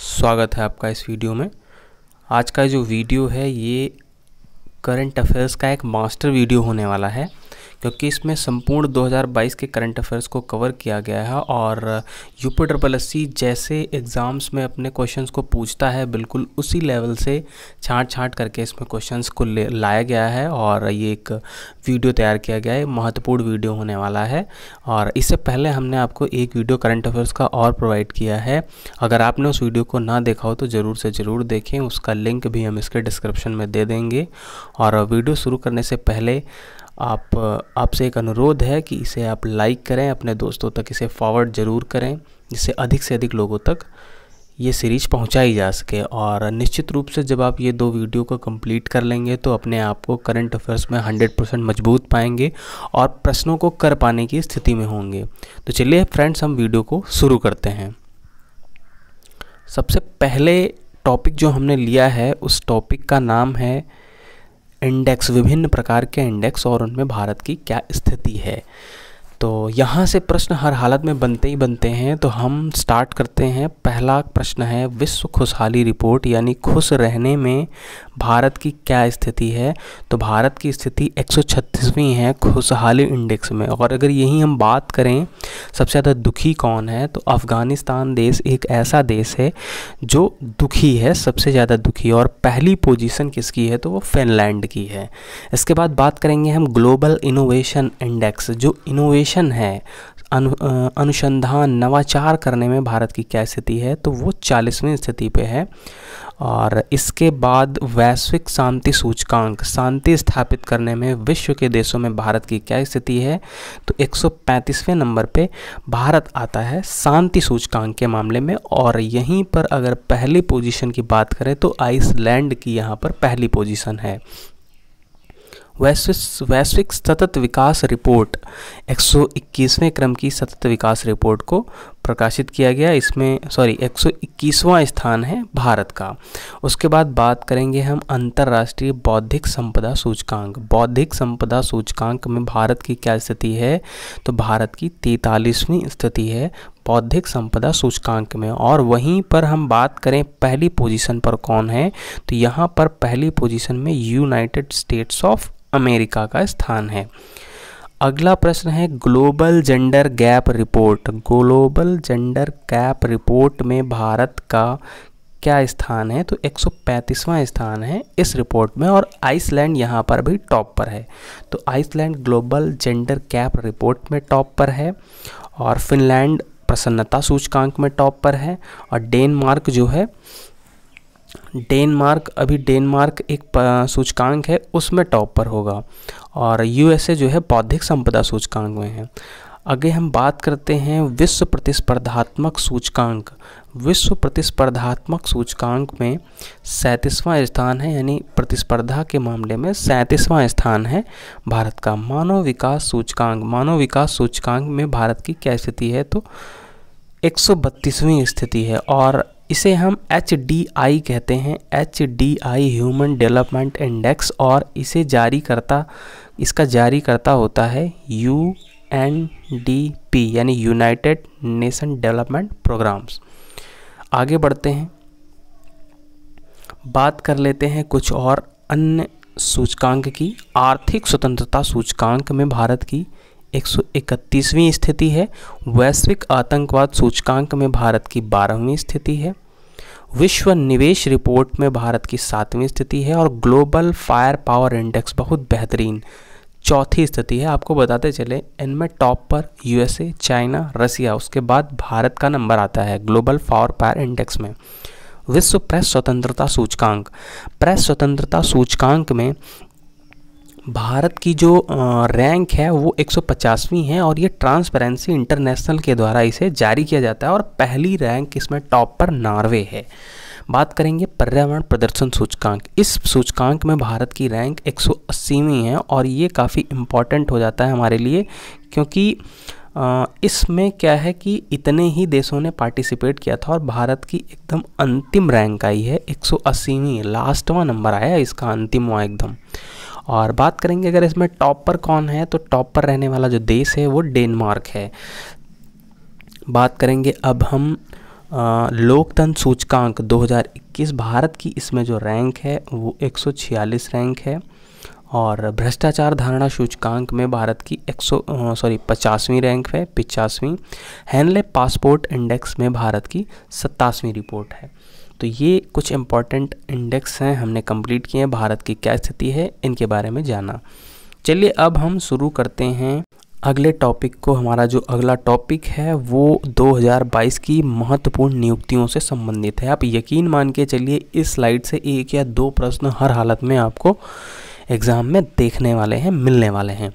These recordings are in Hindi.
स्वागत है आपका इस वीडियो में। आज का जो वीडियो है ये करंट अफेयर्स का एक मास्टर वीडियो होने वाला है, क्योंकि इसमें संपूर्ण 2022 के करंट अफेयर्स को कवर किया गया है और यूपीएससी जैसे एग्ज़ाम्स में अपने क्वेश्चंस को पूछता है बिल्कुल उसी लेवल से छांट करके इसमें क्वेश्चंस को लाया गया है और ये एक वीडियो तैयार किया गया है। महत्वपूर्ण वीडियो होने वाला है और इससे पहले हमने आपको एक वीडियो करंट अफेयर्स का और प्रोवाइड किया है। अगर आपने उस वीडियो को ना देखा हो तो ज़रूर से ज़रूर देखें, उसका लिंक भी हम इसके डिस्क्रिप्शन में दे देंगे। और वीडियो शुरू करने से पहले आपसे एक अनुरोध है कि इसे आप लाइक करें, अपने दोस्तों तक इसे फॉरवर्ड ज़रूर करें, जिससे अधिक से अधिक लोगों तक ये सीरीज पहुंचाई जा सके। और निश्चित रूप से जब आप ये दो वीडियो को कंप्लीट कर लेंगे तो अपने आप को करंट अफेयर्स में 100% मजबूत पाएंगे और प्रश्नों को कर पाने की स्थिति में होंगे। तो चलिए फ्रेंड्स, हम वीडियो को शुरू करते हैं। सबसे पहले टॉपिक जो हमने लिया है उस टॉपिक का नाम है इंडेक्स, विभिन्न प्रकार के इंडेक्स और उनमें भारत की क्या स्थिति है। तो यहाँ से प्रश्न हर हालत में बनते ही बनते हैं, तो हम स्टार्ट करते हैं। पहला प्रश्न है विश्व खुशहाली रिपोर्ट, यानी खुश रहने में भारत की क्या स्थिति है। तो भारत की स्थिति 136वीं है खुशहाली इंडेक्स में। और अगर यही हम बात करें सबसे ज़्यादा दुखी कौन है, तो अफ़गानिस्तान देश एक ऐसा देश है जो दुखी है, सबसे ज़्यादा दुखी। और पहली पोजीशन किसकी है, तो वो फिनलैंड की है। इसके बाद बात करेंगे हम ग्लोबल इनोवेशन इंडेक्स, जो इनोवेशन है, अनुसंधान नवाचार करने में भारत की क्या स्थिति है, तो वो 40वीं स्थिति पे है। और इसके बाद वैश्विक शांति सूचकांक, शांति स्थापित करने में विश्व के देशों में भारत की क्या स्थिति है, तो 135वें नंबर पे भारत आता है शांति सूचकांक के मामले में। और यहीं पर अगर पहली पोजीशन की बात करें तो आइसलैंड की यहाँ पर पहली पोजीशन है। वैश्विक सतत विकास रिपोर्ट 121वें क्रम की सतत विकास रिपोर्ट को प्रकाशित किया गया। इसमें 121वां स्थान है भारत का। उसके बाद बात करेंगे हम अंतर्राष्ट्रीय बौद्धिक संपदा सूचकांक। बौद्धिक संपदा सूचकांक में भारत की क्या स्थिति है, तो भारत की 43वीं स्थिति है बौद्धिक संपदा सूचकांक में। और वहीं पर हम बात करें पहली पोजीशन पर कौन है, तो यहाँ पर पहली पोजीशन में यूनाइटेड स्टेट्स ऑफ अमेरिका का स्थान है। अगला प्रश्न है global gender gap report. Global gender gap report में भारत का क्या स्थान है, तो 135वां स्थान है इस रिपोर्ट में। और आइसलैंड यहाँ पर भी टॉप पर है। तो Iceland global gender gap report में टॉप पर है और फिनलैंड प्रसन्नता सूचकांक में टॉप पर है। और डेनमार्क जो है, डेनमार्क एक सूचकांक है उसमें टॉप पर होगा। और यूएसए जो है बौद्धिक संपदा सूचकांक में है। आगे हम बात करते हैं विश्व प्रतिस्पर्धात्मक सूचकांक। विश्व प्रतिस्पर्धात्मक सूचकांक में 37वां स्थान है, यानी प्रतिस्पर्धा के मामले में 37वां स्थान है भारत का। मानव विकास सूचकांक में भारत की क्या स्थिति है, तो 132वीं स्थिति है। और इसे हम HDI कहते हैं, HDI ह्यूमन डेवलपमेंट इंडेक्स। और इसका जारी करता होता है UNDP, यानी यूनाइटेड नेशन डेवलपमेंट प्रोग्राम्स। आगे बढ़ते हैं, बात कर लेते हैं कुछ और अन्य सूचकांक की। आर्थिक स्वतंत्रता सूचकांक में भारत की 131वीं स्थिति है। वैश्विक आतंकवाद सूचकांक में भारत की 12वीं स्थिति है। विश्व निवेश रिपोर्ट में भारत की 7वीं स्थिति है। और ग्लोबल फायर पावर इंडेक्स बहुत बेहतरीन 4थी स्थिति है। आपको बताते चले इनमें टॉप पर यूएसए, चाइना, रसिया, उसके बाद भारत का नंबर आता है ग्लोबल फायर पावर इंडेक्स में। विश्व प्रेस स्वतंत्रता सूचकांक में भारत की जो रैंक है वो 150वीं है। और ये ट्रांसपेरेंसी इंटरनेशनल के द्वारा इसे जारी किया जाता है। और पहली रैंक इसमें टॉप पर नॉर्वे है। बात करेंगे पर्यावरण प्रदर्शन सूचकांक। इस सूचकांक में भारत की रैंक 180वीं है। और ये काफ़ी इम्पॉर्टेंट हो जाता है हमारे लिए, क्योंकि इसमें क्या है कि इतने ही देशों ने पार्टिसिपेट किया था और भारत की एकदम अंतिम रैंक आई है 180वीं, लास्टवां नंबर आया इसका, अंतिमवां एकदम। और बात करेंगे अगर इसमें टॉप पर कौन है, तो टॉप पर रहने वाला जो देश है वो डेनमार्क है। बात करेंगे अब हम लोकतंत्र सूचकांक 2021 भारत की इसमें जो रैंक है वो 146 रैंक है। और भ्रष्टाचार धारणा सूचकांक में भारत की 50वीं रैंक है, 85वीं। हैनले पासपोर्ट इंडेक्स में भारत की 27वीं रिपोर्ट है। तो ये कुछ इम्पॉर्टेंट इंडेक्स हैं, हमने कंप्लीट किए हैं। भारत की क्या स्थिति है इनके बारे में जाना। चलिए अब हम शुरू करते हैं अगले टॉपिक को। हमारा जो अगला टॉपिक है वो 2022 की महत्वपूर्ण नियुक्तियों से संबंधित है। आप यकीन मान के चलिए इस स्लाइड से 1 या 2 प्रश्न हर हालत में आपको एग्ज़ाम में देखने वाले हैं, मिलने वाले हैं।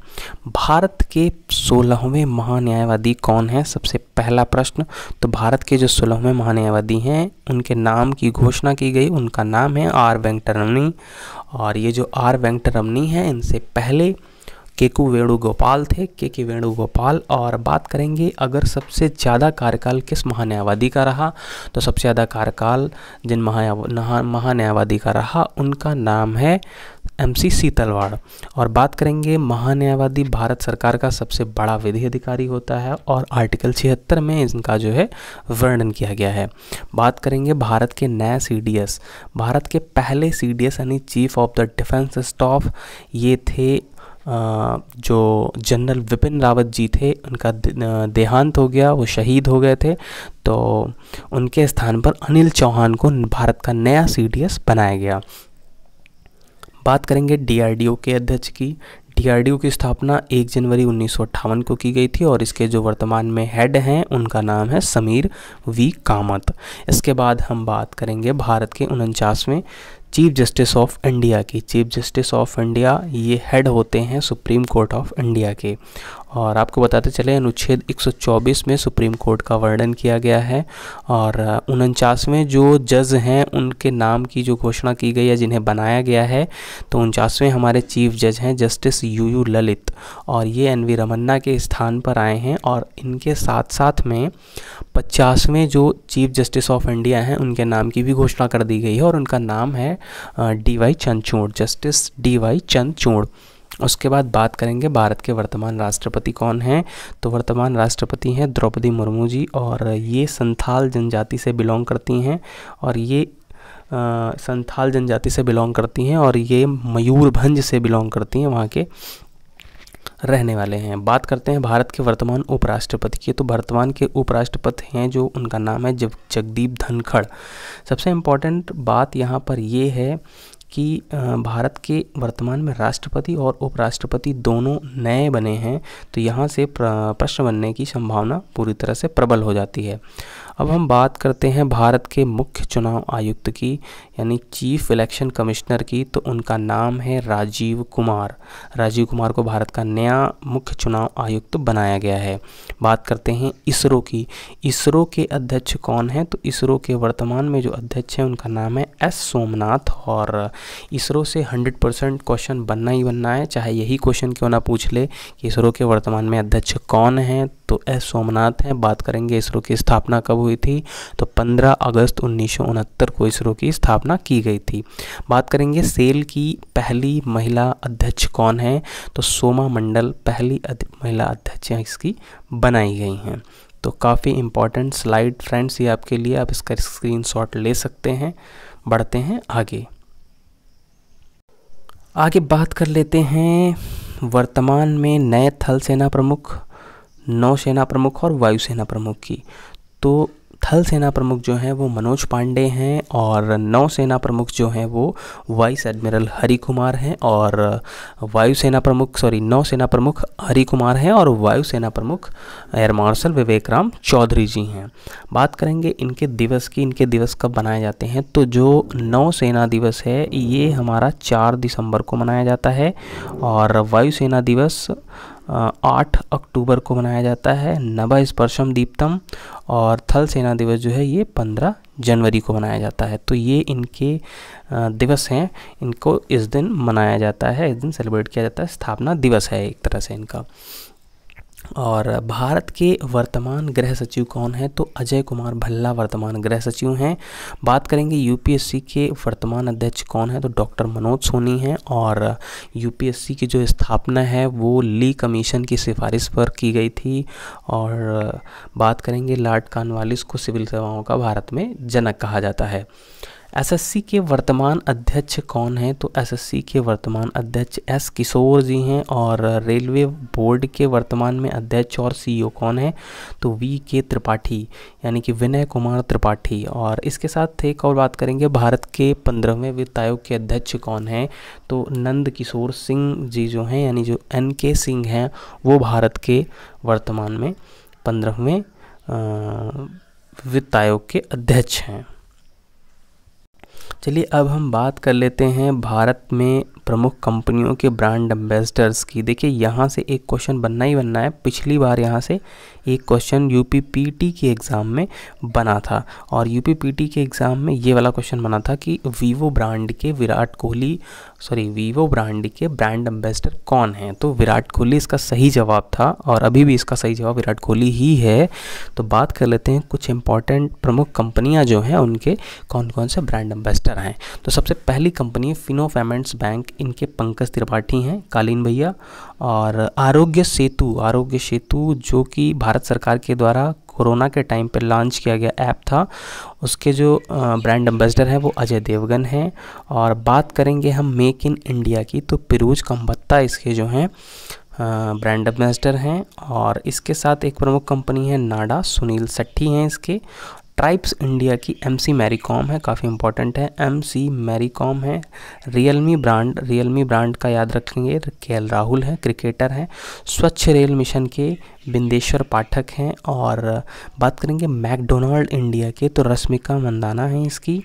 भारत के 16वें महान्यायवादी कौन है? सबसे पहला प्रश्न। तो भारत के जो 16वें महान्यायवादी हैं उनके नाम की घोषणा की गई, उनका नाम है आर वेंकटरमणी। और ये जो आर वेंकटरमणी हैं इनसे पहले के वेणुगोपाल थे, के वेणुगोपाल। और बात करेंगे अगर सबसे ज़्यादा कार्यकाल किस महान्यायवादी का रहा, तो सबसे ज़्यादा कार्यकाल जिन महान्यायवादी का रहा उनका नाम है MC सीतलवाड़। और बात करेंगे महान्यायवादी भारत सरकार का सबसे बड़ा विधि अधिकारी होता है और आर्टिकल 76 में इनका जो है वर्णन किया गया है। बात करेंगे भारत के नए CDS, भारत के पहले CDS यानी chief of the defence staff, ये थे जो जनरल विपिन रावत जी थे। उनका देहांत हो गया, वो शहीद हो गए थे। तो उनके स्थान पर अनिल चौहान को भारत का नया CDS बनाया गया। बात करेंगे DRDO के अध्यक्ष की। DRDO की स्थापना 1 जनवरी 1958 को की गई थी और इसके जो वर्तमान में हेड हैं उनका नाम है समीर V कामत। इसके बाद हम बात करेंगे भारत के 49वें चीफ जस्टिस ऑफ इंडिया की। चीफ जस्टिस ऑफ इंडिया ये हेड होते हैं सुप्रीम कोर्ट ऑफ इंडिया के। और आपको बताते चले अनुच्छेद 124 में सुप्रीम कोर्ट का वर्णन किया गया है। और 49वें जो जज हैं उनके नाम की जो घोषणा की गई है जिन्हें बनाया गया है, तो 49वें हमारे चीफ जज हैं जस्टिस UU ललित और ये NV रमन्ना के स्थान पर आए हैं। और इनके साथ साथ में 50वें जो चीफ जस्टिस ऑफ इंडिया हैं उनके नाम की भी घोषणा कर दी गई है और उनका नाम है DY Chandrachud, justice DY Chandrachud. उसके बाद बात करेंगे भारत के वर्तमान राष्ट्रपति कौन हैं, तो वर्तमान राष्ट्रपति हैं द्रौपदी मुर्मू जी और ये संथाल जनजाति से बिलोंग करती हैं और ये संथाल जनजाति से बिलोंग करती हैं और ये मयूरभंज से बिलोंग करती हैं, वहाँ के रहने वाले हैं। बात करते हैं भारत के वर्तमान उपराष्ट्रपति की। तो वर्तमान के उपराष्ट्रपति हैं जो उनका नाम है जगदीप धनखड़। सबसे इम्पॉर्टेंट बात यहाँ पर ये है कि भारत के वर्तमान में राष्ट्रपति और उपराष्ट्रपति दोनों नए बने हैं, तो यहाँ से प्रश्न बनने की संभावना पूरी तरह से प्रबल हो जाती है। अब हम बात करते हैं भारत के मुख्य चुनाव आयुक्त की यानी चीफ इलेक्शन कमिश्नर की। तो उनका नाम है राजीव कुमार। राजीव कुमार को भारत का नया मुख्य चुनाव आयुक्त बनाया गया है। बात करते हैं इसरो की। इसरो के अध्यक्ष कौन हैं, तो इसरो के वर्तमान में जो अध्यक्ष हैं उनका नाम है S सोमनाथ। और इसरो से 100% क्वेश्चन बनना ही बनना है, चाहे यही क्वेश्चन क्यों ना पूछ ले कि इसरो के वर्तमान में अध्यक्ष कौन हैं, तो S सोमनाथ हैं। बात करेंगे इसरो की स्थापना कब हुई थी, तो 15 अगस्त 1969 को इसरो की स्थापना की गई थी। बात करेंगे सेल की पहली महिला अध्यक्ष कौन है, तो सोमा मंडल पहली महिला अध्यक्ष इसकी बनाई गई हैं। तो काफ़ी इम्पॉर्टेंट स्लाइड फ्रेंड्स ये आपके लिए, आप इसका स्क्रीनशॉट ले सकते हैं। बढ़ते हैं आगे बात कर लेते हैं वर्तमान में नए थल सेना प्रमुख, नौसेना प्रमुख और वायुसेना प्रमुख की। तो थल सेना प्रमुख जो हैं वो मनोज पांडे हैं और नौसेना प्रमुख जो हैं वो वाइस एडमिरल हरि कुमार हैं और नौसेना प्रमुख हरि कुमार हैं और वायुसेना प्रमुख एयर मार्शल विवेक राम चौधरी जी हैं। बात करेंगे इनके दिवस की, इनके दिवस कब बनाए जाते हैं, तो जो नौसेना दिवस है ये हमारा 4 दिसंबर को मनाया जाता है और वायुसेना दिवस 8 अक्टूबर को मनाया जाता है, नभः स्पर्शम दीप्तम। और थल सेना दिवस जो है ये 15 जनवरी को मनाया जाता है। तो ये इनके दिवस हैं, इनको इस दिन मनाया जाता है, इस दिन सेलिब्रेट किया जाता है, स्थापना दिवस है एक तरह से इनका। और भारत के वर्तमान गृह सचिव कौन है? तो अजय कुमार भल्ला वर्तमान गृह सचिव हैं। बात करेंगे यूपीएससी के वर्तमान अध्यक्ष कौन है? तो डॉक्टर मनोज सोनी हैं। और यूपीएससी की जो स्थापना है वो ली कमीशन की सिफारिश पर की गई थी। और बात करेंगे लॉर्ड कॉर्नवालिस को सिविल सेवाओं का भारत में जनक कहा जाता है। एसएससी के वर्तमान अध्यक्ष कौन हैं? तो एसएससी के वर्तमान अध्यक्ष एस किशोर जी हैं। और रेलवे बोर्ड के वर्तमान में अध्यक्ष और सीईओ कौन है? तो वी के त्रिपाठी यानी कि विनय कुमार त्रिपाठी। और इसके साथ एक और बात करेंगे, भारत के 15वें वित्त आयोग के अध्यक्ष कौन हैं? तो नंद किशोर सिंह जी जो हैं, यानी जो NK सिंह हैं, वो भारत के वर्तमान में 15वें वित्त आयोग के अध्यक्ष हैं। चलिए अब हम बात कर लेते हैं भारत में प्रमुख कंपनियों के ब्रांड एम्बेसडर्स की। देखिए यहाँ से एक क्वेश्चन बनना ही बनना है। पिछली बार यहाँ से एक क्वेश्चन यूपीपीटी के एग्ज़ाम में बना था और यूपीपीटी के एग्ज़ाम में ये वाला क्वेश्चन बना था कि वीवो ब्रांड के वीवो ब्रांड के ब्रांड एम्बेसडर कौन हैं? तो विराट कोहली इसका सही जवाब था और अभी भी इसका सही जवाब विराट कोहली ही है। तो बात कर लेते हैं कुछ इंपॉर्टेंट प्रमुख कंपनियां जो हैं उनके कौन कौन से ब्रांड एम्बेसडर हैं। तो सबसे पहली कंपनी है फिनो पेमेंट्स बैंक, इनके पंकज त्रिपाठी हैं, कालीन भैया। और आरोग्य सेतु जो कि भारत सरकार के द्वारा कोरोना के टाइम पर लॉन्च किया गया ऐप था, उसके जो ब्रांड एम्बेसडर हैं वो अजय देवगन हैं। और बात करेंगे हम मेक इन इंडिया की, तो पिरूज खम्बत्ता इसके जो हैं ब्रांड एम्बेसडर हैं। और इसके साथ एक प्रमुख कंपनी है नाडा, सुनील सेट्टी हैं इसके। ट्राइब्स इंडिया की MC मैरी कॉम है, काफ़ी इंपॉर्टेंट है, MC मैरी कॉम है। रियलमी ब्रांड का याद रखेंगे, KL राहुल है, क्रिकेटर हैं। स्वच्छ रेल मिशन के बिंदेश्वर पाठक हैं। और बात करेंगे मैकडोनाल्ड इंडिया के, तो रश्मिका मंदाना है इसकी।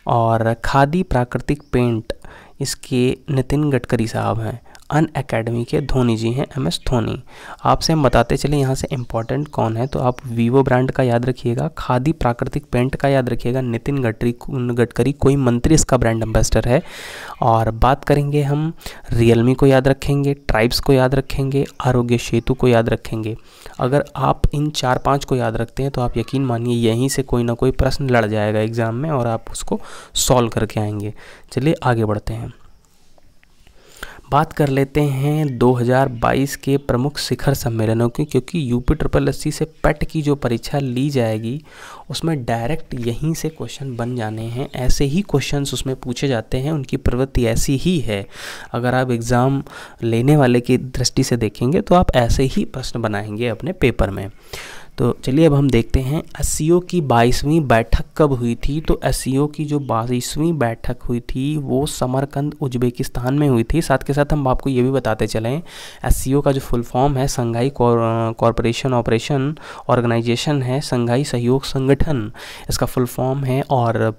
और खादी प्राकृतिक पेंट इसके नितिन गडकरी साहब हैं। अनअकैडमी के धोनी जी हैं, MS धोनी। आपसे हम बताते चले यहाँ से इम्पॉर्टेंट कौन है, तो आप वीवो ब्रांड का याद रखिएगा, खादी प्राकृतिक पेंट का याद रखिएगा, नितिन गडकरी कोई मंत्री इसका ब्रांड एम्बेसडर है। और बात करेंगे हम रियलमी को याद रखेंगे, ट्राइब्स को याद रखेंगे, आरोग्य सेतु को याद रखेंगे। अगर आप इन 4-5 को याद रखते हैं तो आप यकीन मानिए यहीं से कोई ना कोई प्रश्न लड़ जाएगा एग्ज़ाम में और आप उसको सॉल्व करके आएंगे। चलिए आगे बढ़ते हैं, बात कर लेते हैं 2022 के प्रमुख शिखर सम्मेलनों की, क्योंकि UPSSC से पेट की जो परीक्षा ली जाएगी उसमें डायरेक्ट यहीं से क्वेश्चन बन जाने हैं, ऐसे ही क्वेश्चंस उसमें पूछे जाते हैं, उनकी प्रवृत्ति ऐसी ही है। अगर आप एग्ज़ाम लेने वाले की दृष्टि से देखेंगे तो आप ऐसे ही प्रश्न बनाएंगे अपने पेपर में। तो चलिए अब हम देखते हैं SCO की 22वीं बैठक कब हुई थी। तो SCO की जो 22वीं बैठक हुई थी वो समरकंद उज्बेकिस्तान में हुई थी। साथ के साथ हम आपको ये भी बताते चलें, SCO का जो फुल फॉर्म है संघाई कॉरपोरेशन ऑपरेशन ऑर्गेनाइजेशन है, संघाई सहयोग संगठन इसका फुल फॉर्म है। और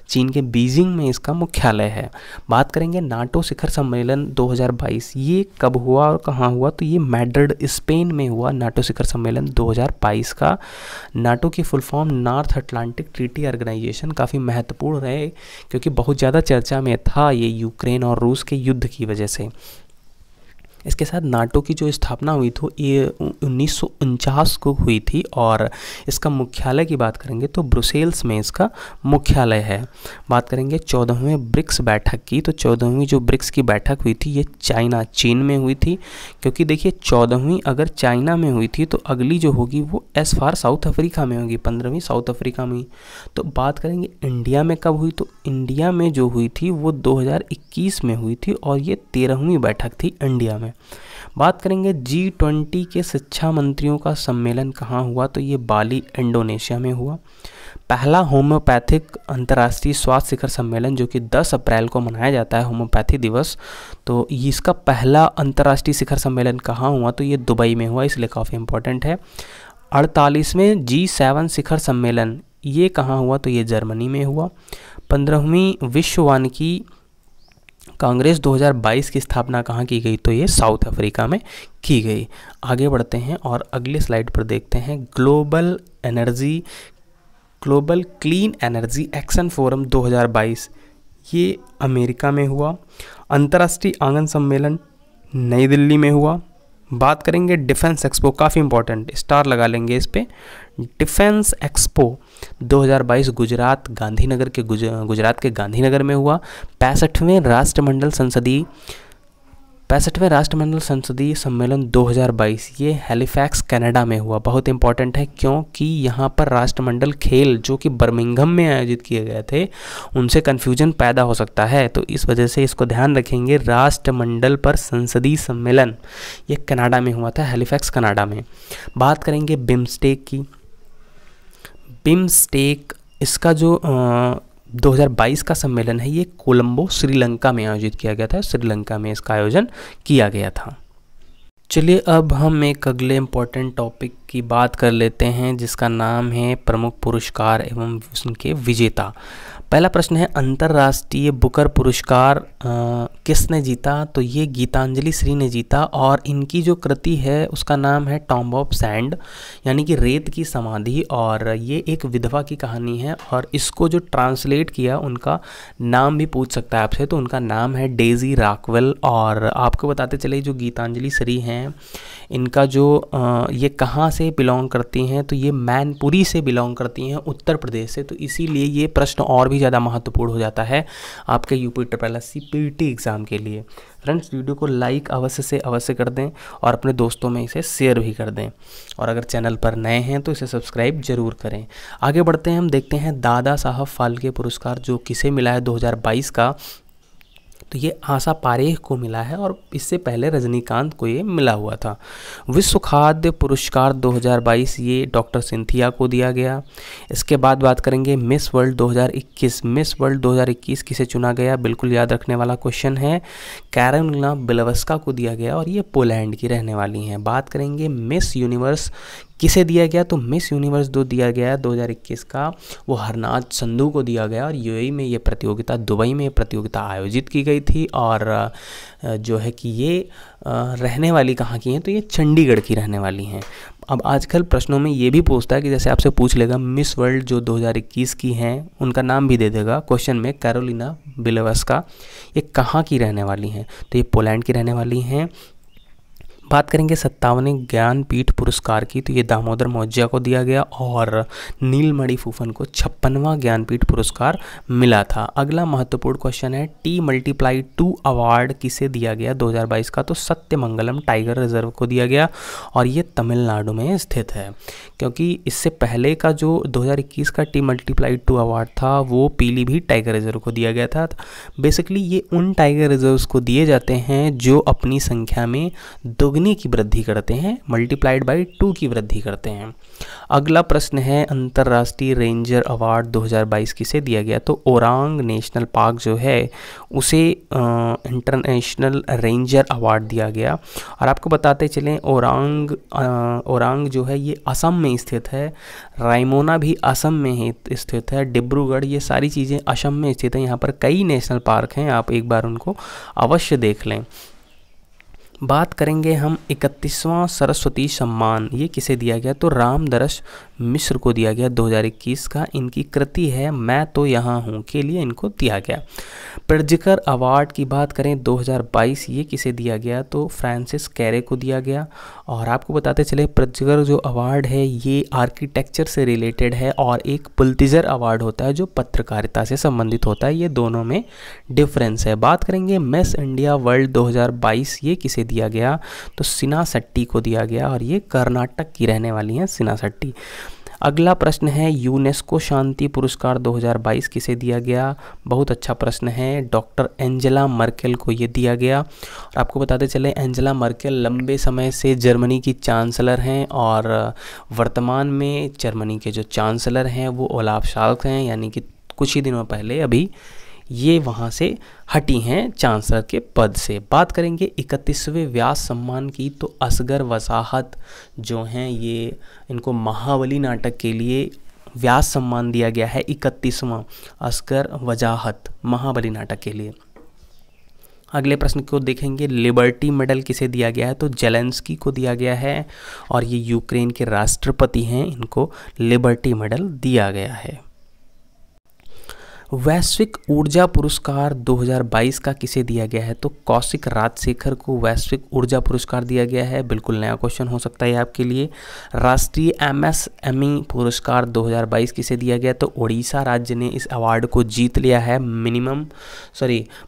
चीन के बीजिंग में इसका मुख्यालय है। बात करेंगे नाटो शिखर सम्मेलन 2022, ये कब हुआ और कहाँ हुआ, तो ये मैड्रिड स्पेन में हुआ नाटो शिखर सम्मेलन 2022 का। नाटो की full form North Atlantic Treaty Organization, काफ़ी महत्वपूर्ण रहे क्योंकि बहुत ज़्यादा चर्चा में था ये यूक्रेन और रूस के युद्ध की वजह से। इसके साथ नाटो की जो स्थापना हुई थी ये 1949 को हुई थी। और इसका मुख्यालय की बात करेंगे तो ब्रुसेल्स में इसका मुख्यालय है। बात करेंगे 14वें ब्रिक्स बैठक की, तो 14वीं जो ब्रिक्स की बैठक हुई थी ये चीन में हुई थी, क्योंकि देखिए 14वीं अगर चाइना में हुई थी तो अगली जो होगी वो एस फार साउथ अफ्रीका में होगी, 15वीं साउथ अफ्रीका में। तो बात करेंगे इंडिया में कब हुई, तो इंडिया में जो हुई थी वो 2021 में हुई थी और ये 13वीं बैठक थी इंडिया में। बात करेंगे G20 के शिक्षा मंत्रियों का सम्मेलन कहाँ हुआ, तो ये बाली इंडोनेशिया में हुआ। पहला होम्योपैथिक अंतर्राष्ट्रीय स्वास्थ्य शिखर सम्मेलन जो कि 10 अप्रैल को मनाया जाता है होम्योपैथी दिवस, तो इसका पहला अंतर्राष्ट्रीय शिखर सम्मेलन कहाँ हुआ, तो ये दुबई में हुआ, इसलिए काफ़ी इंपॉर्टेंट है। 48वें G7 शिखर सम्मेलन ये कहाँ हुआ, तो ये जर्मनी में हुआ। 15वीं विश्व वानिकी कांग्रेस 2022 की स्थापना कहाँ की गई, तो ये साउथ अफ्रीका में की गई। आगे बढ़ते हैं और अगले स्लाइड पर देखते हैं global clean energy action forum 2022, ये अमेरिका में हुआ। अंतर्राष्ट्रीय आंगन सम्मेलन नई दिल्ली में हुआ। बात करेंगे डिफेंस एक्सपो, काफ़ी इंपॉर्टेंट, स्टार लगा लेंगे इस पे। डिफेंस एक्सपो 2022 गुजरात के गांधीनगर में हुआ। 65वें राष्ट्रमंडल संसदीय सम्मेलन 2022 ये हैलिफैक्स कनाडा में हुआ। बहुत इंपॉर्टेंट है क्योंकि यहाँ पर राष्ट्रमंडल खेल जो कि बर्मिंघम में आयोजित किए गए थे उनसे कन्फ्यूजन पैदा हो सकता है, तो इस वजह से इसको ध्यान रखेंगे। राष्ट्रमंडल पर संसदीय सम्मेलन ये कनाडा में हुआ था, हैलिफैक्स कनाडा में। बात करेंगे बिम्स्टेक की। बिम्स्टेक इसका जो 2022 का सम्मेलन है ये कोलंबो श्रीलंका में आयोजित किया गया था, श्रीलंका में इसका आयोजन किया गया था। चलिए अब हम एक अगले इम्पोर्टेंट टॉपिक की बात कर लेते हैं जिसका नाम है प्रमुख पुरस्कार एवं उनके विजेता। पहला प्रश्न है अंतर्राष्ट्रीय बुकर पुरस्कार किसने जीता? तो ये गीतांजलि श्री ने जीता और इनकी जो कृति है उसका नाम है टॉम्ब ऑफ सैंड यानी कि रेत की समाधि, और ये एक विधवा की कहानी है और इसको जो ट्रांसलेट किया उनका नाम भी पूछ सकता है आपसे, तो उनका नाम है डेजी रॉकवेल। और आपको बताते चले जो गीतांजलि श्री हैं इनका जो ये कहाँ से बिलोंग करती हैं, तो ये मैनपुरी से बिलोंग करती हैं, उत्तर प्रदेश से, तो इसीलिए ये प्रश्न और भी ज़्यादा महत्वपूर्ण हो जाता है आपके यूपी ट्रिपल पीटी एग्ज़ाम के लिए। फ्रेंड्स वीडियो को लाइक अवश्य से अवश्य कर दें और अपने दोस्तों में इसे शेयर भी कर दें, और अगर चैनल पर नए हैं तो इसे सब्सक्राइब जरूर करें। आगे बढ़ते हैं, हम देखते हैं दादा साहब फाल्के पुरस्कार जो किसे मिला है 2022 का, तो ये आशा पारेख को मिला है और इससे पहले रजनीकांत को ये मिला हुआ था। विश्व खाद्य पुरस्कार 2022 ये डॉक्टर सिंथिया को दिया गया। इसके बाद बात करेंगे मिस वर्ल्ड 2021। मिस वर्ल्ड 2021 किसे चुना गया? बिल्कुल याद रखने वाला क्वेश्चन है, कैरोलिना बिलवस्का को दिया गया और ये पोलैंड की रहने वाली हैं। बात करेंगे मिस यूनिवर्स किसे दिया गया, तो मिस यूनिवर्स जो दिया गया 2021 का वो हरनाज संधू को दिया गया और यूएई में ये प्रतियोगिता, दुबई में ये प्रतियोगिता आयोजित की गई थी। और जो है कि ये रहने वाली कहाँ की हैं, तो ये चंडीगढ़ की रहने वाली हैं। अब आजकल प्रश्नों में ये भी पूछता है कि जैसे आपसे पूछ लेगा मिस वर्ल्ड जो 2021 की हैं उनका नाम भी दे देगा क्वेश्चन में, कैरोलिना बिलवस्का, ये कहाँ की रहने वाली हैं, तो ये पोलैंड की रहने वाली हैं। बात करेंगे 57वें ज्ञानपीठ पुरस्कार की, तो ये दामोदर मौर्य को दिया गया और नीलमणि फूफन को 56वां ज्ञानपीठ पुरस्कार मिला था। अगला महत्वपूर्ण क्वेश्चन है T+2 अवार्ड किसे दिया गया 2022 का, तो सत्यमंगलम टाइगर रिजर्व को दिया गया और ये तमिलनाडु में स्थित है, क्योंकि इससे पहले का जो 2021 का T+2 अवार्ड था वो पीलीभीत टाइगर रिजर्व को दिया गया था। बेसिकली ये उन टाइगर रिजर्व्स को दिए जाते हैं जो अपनी संख्या में दुगनी की वृद्धि करते हैं, ×2 की वृद्धि करते हैं। अगला प्रश्न है अंतर्राष्ट्रीय रेंजर अवार्ड 2022 किसे दिया गया, तो ओरांग नेशनल पार्क जो है उसे इंटरनेशनल रेंजर अवार्ड दिया गया। और आपको बताते चलें ओरांग जो है ये असम में स्थित है, रायमोना भी असम में ही स्थित है, डिब्रूगढ़, ये सारी चीज़ें असम में स्थित हैं। यहाँ पर कई नेशनल पार्क हैं, आप एक बार उनको अवश्य देख लें। बात करेंगे हम 31वां सरस्वती सम्मान, ये किसे दिया गया, तो रामदरस मिश्र को दिया गया 2021 का। इनकी कृति है मैं तो यहाँ हूँ के लिए इनको दिया गया। प्रिट्जकर अवार्ड की बात करें 2022, ये किसे दिया गया, तो फ्रांसिस कैरे को दिया गया। और आपको बताते चले प्रिट्जकर जो अवार्ड है ये आर्किटेक्चर से रिलेटेड है और एक पुलित्ज़र अवार्ड होता है जो पत्रकारिता से संबंधित होता है, ये दोनों में डिफरेंस है। बात करेंगे मिस इंडिया वर्ल्ड 2022, ये किसे दिया गया, तो सिन्हा शेट्टी को दिया गया और ये कर्नाटक की रहने वाली हैं सिन्हा शेट्टी। अगला प्रश्न है यूनेस्को शांति पुरस्कार 2022 किसे दिया गया, बहुत अच्छा प्रश्न है, डॉक्टर एंजेला मर्केल को ये दिया गया। और आपको बताते चले एंजेला मर्केल लंबे समय से जर्मनी की चांसलर हैं और वर्तमान में जर्मनी के जो चांसलर हैं वो ओलाफ शाल्ज हैं, यानी कि कुछ ही दिनों पहले अभी ये वहाँ से हटी हैं चांसलर के पद से। बात करेंगे 31वें व्यास सम्मान की, तो असगर वसाहत जो हैं ये इनको महाबली नाटक के लिए व्यास सम्मान दिया गया है 31वां, असगर वजाहत महाबली नाटक के लिए। अगले प्रश्न को देखेंगे लिबर्टी मेडल किसे दिया गया है, तो जेलेंस्की को दिया गया है और ये यूक्रेन के राष्ट्रपति हैं, इनको लिबर्टी मेडल दिया गया है। वैश्विक ऊर्जा पुरस्कार 2022 का किसे दिया गया है? तो कौशिक राजशेखर को वैश्विक ऊर्जा पुरस्कार दिया गया है। बिल्कुल नया क्वेश्चन हो सकता है आपके लिए। राष्ट्रीय एमएसएमई पुरस्कार 2022 किसे दिया गया? तो उड़ीसा राज्य ने इस अवार्ड को जीत लिया है।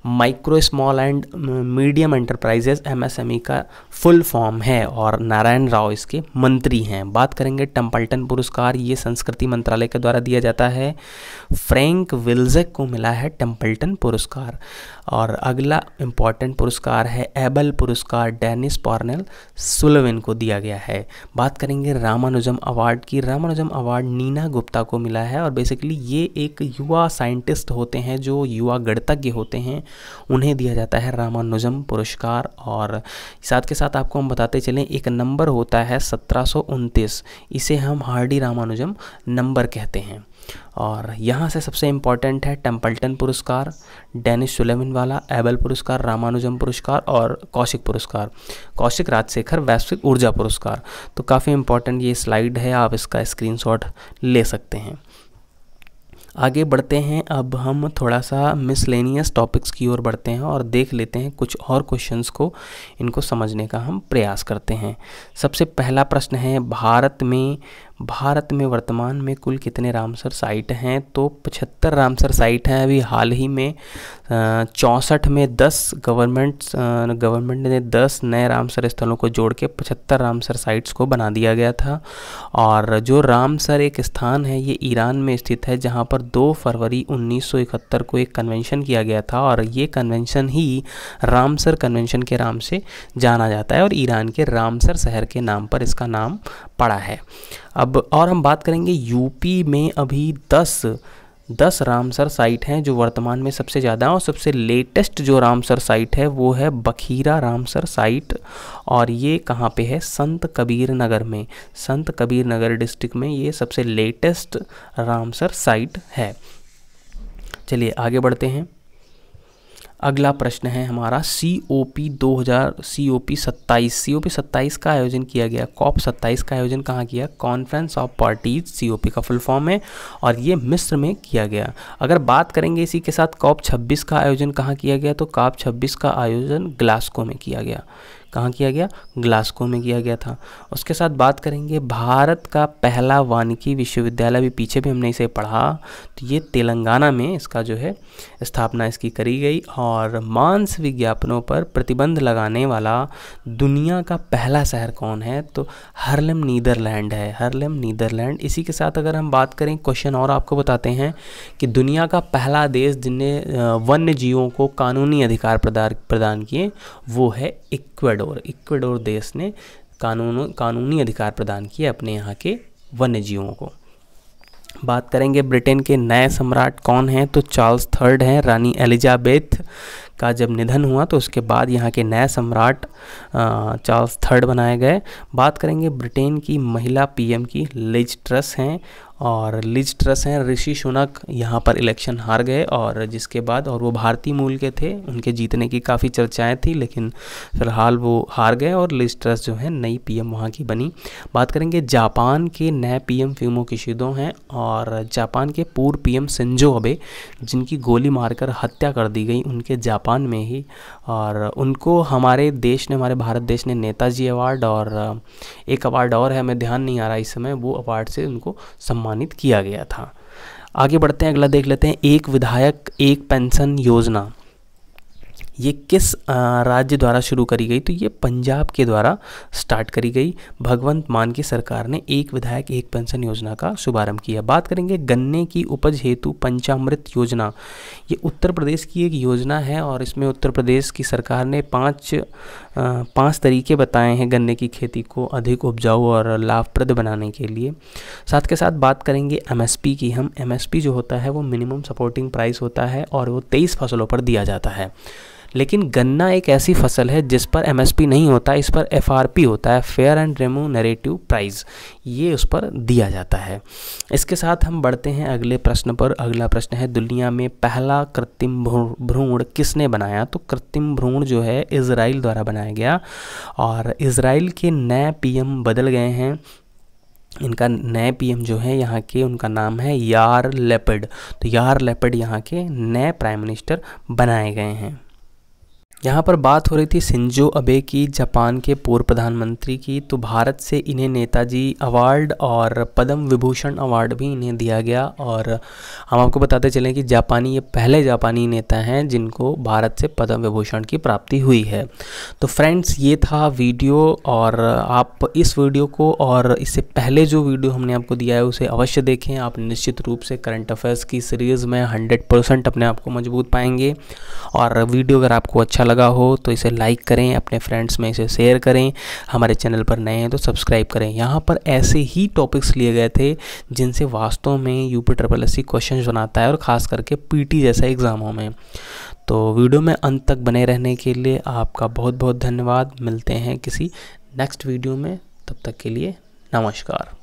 Micro small and medium enterprises MSME का फुल फॉर्म है और नारायण राव इसके मंत्री हैं। बात करेंगे टेम्पल्टन पुरस्कार, ये संस्कृति मंत्रालय के द्वारा दिया जाता है। फ्रैंक विल्जेक को मिला है टेम्पल्टन पुरस्कार। और अगला इम्पॉर्टेंट पुरस्कार है एबल पुरस्कार, डेनिस पॉर्नेल सुलेवन को दिया गया है। बात करेंगे रामानुजम अवार्ड की। रामानुजम अवार्ड नीना गुप्ता को मिला है और बेसिकली ये एक युवा साइंटिस्ट होते हैं, जो युवा गणितज्ञ होते हैं, उन्हें दिया जाता है रामानुजम पुरस्कार। और साथ के साथ आपको हम बताते चलें, एक नंबर होता है 1729, इसे हम हार्डी रामानुजम नंबर कहते हैं। और यहाँ से सबसे इम्पॉर्टेंट है टेम्पल्टन पुरस्कार, डेनिस सुलेवन वाला, एबल पुरस्कार, रामानुजम पुरस्कार और कौशिक पुरस्कार, कौशिक राजशेखर वैश्विक ऊर्जा पुरस्कार। तो काफ़ी इम्पॉर्टेंट ये स्लाइड है, आप इसका स्क्रीनशॉट ले सकते हैं। आगे बढ़ते हैं, अब हम थोड़ा सा मिसलेनियस टॉपिक्स की ओर बढ़ते हैं और देख लेते हैं कुछ और क्वेश्चंस को, इनको समझने का हम प्रयास करते हैं। सबसे पहला प्रश्न है, भारत में वर्तमान में कुल कितने रामसर साइट हैं? तो 75 रामसर साइट हैं। अभी हाल ही में 64 में 10 गवर्नमेंट ने 10 नए रामसर स्थलों को जोड़ के 75 रामसर साइट्स को बना दिया गया था। और जो रामसर एक स्थान है, ये ईरान में स्थित है, जहाँ पर 2 फरवरी 1971 को एक कन्वेंशन किया गया था और ये कन्वेंशन ही रामसर कन्वेंशन के नाम से जाना जाता है और ईरान के रामसर शहर के नाम पर इसका नाम पड़ा है। अब और हम बात करेंगे, यूपी में अभी 10 रामसर साइट हैं जो वर्तमान में सबसे ज़्यादा, और सबसे लेटेस्ट जो रामसर साइट है वो है बखीरा रामसर साइट। और ये कहाँ पे है? संत कबीर नगर में, संत कबीर नगर डिस्ट्रिक्ट में ये सबसे लेटेस्ट रामसर साइट है। चलिए आगे बढ़ते हैं। अगला प्रश्न है हमारा COP 27 का आयोजन किया गया। COP 27 का आयोजन कहाँ किया? कॉन्फ्रेंस ऑफ पार्टीज, COP का फुल फॉर्म है, और ये मिस्र में किया गया। अगर बात करेंगे इसी के साथ COP 26 का आयोजन कहाँ किया गया, तो COP 26 का आयोजन ग्लासगो में किया गया। कहाँ किया गया? ग्लासगो में किया गया था। उसके साथ बात करेंगे भारत का पहला वानिकी विश्वविद्यालय, भी पीछे भी हमने इसे पढ़ा, तो ये तेलंगाना में इसका जो है स्थापना इसकी करी गई। और मांस विज्ञापनों पर प्रतिबंध लगाने वाला दुनिया का पहला शहर कौन है? तो हार्लेम नीदरलैंड है, हार्लेम नीदरलैंड। इसी के साथ अगर हम बात करें, क्वेश्चन और आपको बताते हैं कि दुनिया का पहला देश जिनने वन्य जीवों को कानूनी अधिकार प्रदान किए, वो है इक्वेडोर देश ने कानूनी अधिकार प्रदान किए अपने यहाँ के वन्य जीवों को। बात करेंगे ब्रिटेन के नए सम्राट कौन हैं, तो चार्ल्स III हैं। रानी एलिजाबेथ का जब निधन हुआ तो उसके बाद यहाँ के नए सम्राट चार्ल्स III बनाए गए। बात करेंगे ब्रिटेन की महिला PM की, लिज ट्रस हैं, और लिज ट्रस हैं। ऋषि सुनक यहाँ पर इलेक्शन हार गए और जिसके बाद, और वो भारतीय मूल के थे, उनके जीतने की काफ़ी चर्चाएं थी, लेकिन फिलहाल वो हार गए और लिज ट्रस जो है नई PM वहाँ की बनी। बात करेंगे जापान के नए PM फ्यूमो किशिदो हैं, और जापान के पूर्व PM शिंजो अबे, जिनकी गोली मारकर हत्या कर दी गई उनके जापान में ही, और उनको हमारे भारत देश ने नेताजी अवार्ड और एक अवार्ड और है, हमें ध्यान नहीं आ रहा इस समय, वो अवार्ड से उनको सम्मानित किया गया था। आगे बढ़ते हैं, अगला देख लेते हैं, एक विधायक एक पेंशन योजना, ये किस राज्य द्वारा शुरू करी गई? तो ये पंजाब के द्वारा स्टार्ट करी गई। भगवंत मान की सरकार ने एक विधायक एक पेंशन योजना का शुभारंभ किया। बात करेंगे गन्ने की उपज हेतु पंचामृत योजना, ये उत्तर प्रदेश की एक योजना है और इसमें उत्तर प्रदेश की सरकार ने पाँच तरीके बताए हैं गन्ने की खेती को अधिक उपजाऊ और लाभप्रद बनाने के लिए। साथ के साथ बात करेंगे MSP की। हम MSP जो होता है वो मिनिमम सपोर्टिंग प्राइस होता है और वो 23 फसलों पर दिया जाता है। लेकिन गन्ना एक ऐसी फसल है जिस पर MSP नहीं होता, इस पर FRP होता है, फेयर एंड रेम्यूनरेटिव प्राइस, ये उस पर दिया जाता है। इसके साथ हम बढ़ते हैं अगले प्रश्न पर। अगला प्रश्न है, दुनिया में पहला कृत्रिम भ्रूण किसने बनाया? तो कृत्रिम भ्रूण जो है इजराइल द्वारा बनाया गया और इजराइल के नए PM बदल गए हैं। इनका नए पीएम जो है यहाँ के, उनका नाम है यार लेपिड। तो यार लेपिड यहाँ के नए प्राइम मिनिस्टर बनाए गए हैं। यहाँ पर बात हो रही थी शिंजो अबे की, जापान के पूर्व प्रधानमंत्री की। तो भारत से इन्हें नेताजी अवार्ड और पद्म विभूषण अवार्ड भी इन्हें दिया गया। और हम आपको बताते चलें कि ये पहले जापानी नेता हैं जिनको भारत से पद्म विभूषण की प्राप्ति हुई है। तो फ्रेंड्स, ये था वीडियो, और आप इस वीडियो को और इससे पहले जो वीडियो हमने आपको दिया है उसे अवश्य देखें। आप निश्चित रूप से करंट अफेयर्स की सीरीज़ में 100% अपने आप को मजबूत पाएंगे। और वीडियो अगर आपको अच्छा लगा हो तो इसे लाइक करें, अपने फ्रेंड्स में इसे शेयर करें। हमारे चैनल पर नए हैं तो सब्सक्राइब करें। यहाँ पर ऐसे ही टॉपिक्स लिए गए थे जिनसे वास्तव में UPSSC क्वेश्चंस बनाता है, और ख़ास करके PT जैसा एग्ज़ामों में। तो वीडियो में अंत तक बने रहने के लिए आपका बहुत बहुत धन्यवाद। मिलते हैं किसी नेक्स्ट वीडियो में, तब तक के लिए नमस्कार।